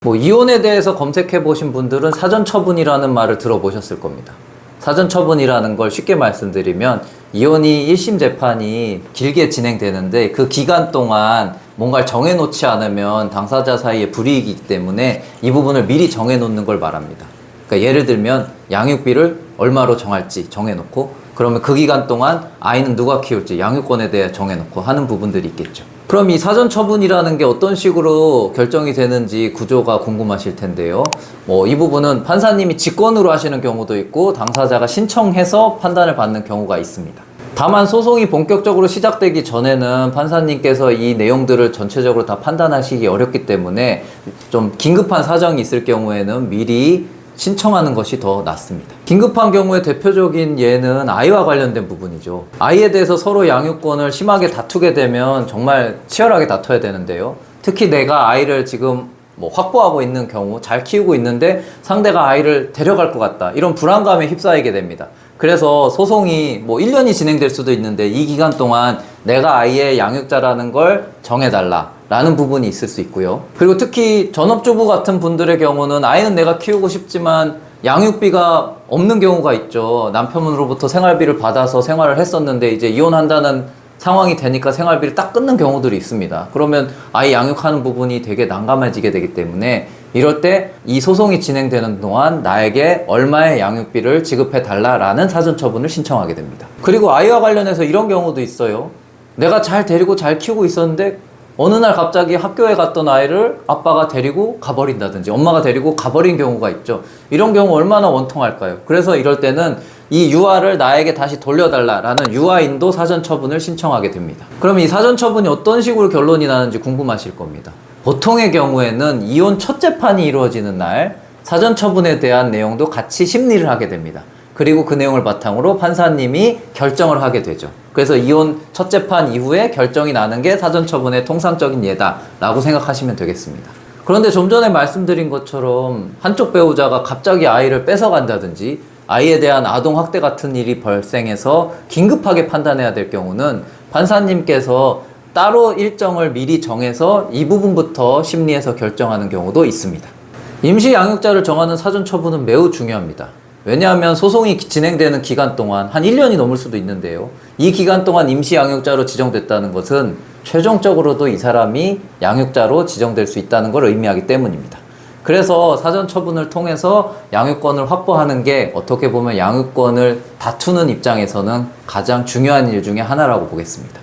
이혼에 대해서 검색해 보신 분들은 사전처분이라는 말을 들어보셨을 겁니다. 사전처분이라는 걸 쉽게 말씀드리면 이혼이 1심 재판이 길게 진행되는데 그 기간 동안 뭔가를 정해놓지 않으면 당사자 사이에 불이익이기 때문에 이 부분을 미리 정해놓는 걸 말합니다. 그러니까 예를 들면 양육비를 얼마로 정할지 정해놓고 그러면 그 기간 동안 아이는 누가 키울지 양육권에 대해 정해놓고 하는 부분들이 있겠죠. 그럼 이 사전처분이라는 게 어떤 식으로 결정이 되는지 구조가 궁금하실 텐데요. 이 부분은 판사님이 직권으로 하시는 경우도 있고 당사자가 신청해서 판단을 받는 경우가 있습니다. 다만 소송이 본격적으로 시작되기 전에는 판사님께서 이 내용들을 전체적으로 다 판단하시기 어렵기 때문에 좀 긴급한 사정이 있을 경우에는 미리 신청하는 것이 더 낫습니다. 긴급한 경우에 대표적인 예는 아이와 관련된 부분이죠. 아이에 대해서 서로 양육권을 심하게 다투게 되면 정말 치열하게 다퉈야 되는데요. 특히 내가 아이를 지금 확보하고 있는 경우, 잘 키우고 있는데 상대가 아이를 데려갈 것 같다. 이런 불안감에 휩싸이게 됩니다. 그래서 소송이 1년이 진행될 수도 있는데 이 기간 동안 내가 아이의 양육자라는 걸 정해달라 라는 부분이 있을 수 있고요. 그리고 특히 전업주부 같은 분들의 경우는 아이는 내가 키우고 싶지만 양육비가 없는 경우가 있죠. 남편으로부터 생활비를 받아서 생활을 했었는데 이제 이혼한다는 상황이 되니까 생활비를 딱 끊는 경우들이 있습니다. 그러면 아이 양육하는 부분이 되게 난감해지게 되기 때문에 이럴 때 이 소송이 진행되는 동안 나에게 얼마의 양육비를 지급해 달라라는 사전처분을 신청하게 됩니다. 그리고 아이와 관련해서 이런 경우도 있어요. 내가 잘 데리고 잘 키우고 있었는데 어느 날 갑자기 학교에 갔던 아이를 아빠가 데리고 가버린다든지 엄마가 데리고 가버린 경우가 있죠. 이런 경우 얼마나 원통할까요? 그래서 이럴 때는 이 유아를 나에게 다시 돌려달라라는 유아인도 사전처분을 신청하게 됩니다. 그럼 이 사전처분이 어떤 식으로 결론이 나는지 궁금하실 겁니다. 보통의 경우에는 이혼 첫 재판이 이루어지는 날 사전처분에 대한 내용도 같이 심리를 하게 됩니다. 그리고 그 내용을 바탕으로 판사님이 결정을 하게 되죠. 그래서 이혼 첫 재판 이후에 결정이 나는 게 사전처분의 통상적인 예다라고 생각하시면 되겠습니다. 그런데 좀 전에 말씀드린 것처럼 한쪽 배우자가 갑자기 아이를 뺏어간다든지 아이에 대한 아동학대 같은 일이 발생해서 긴급하게 판단해야 될 경우는 판사님께서 따로 일정을 미리 정해서 이 부분부터 심리해서 결정하는 경우도 있습니다. 임시 양육자를 정하는 사전처분은 매우 중요합니다. 왜냐하면 소송이 진행되는 기간 동안 한 1년이 넘을 수도 있는데요. 이 기간 동안 임시 양육자로 지정됐다는 것은 최종적으로도 이 사람이 양육자로 지정될 수 있다는 걸 의미하기 때문입니다. 그래서 사전처분을 통해서 양육권을 확보하는 게 어떻게 보면 양육권을 다투는 입장에서는 가장 중요한 일 중에 하나라고 보겠습니다.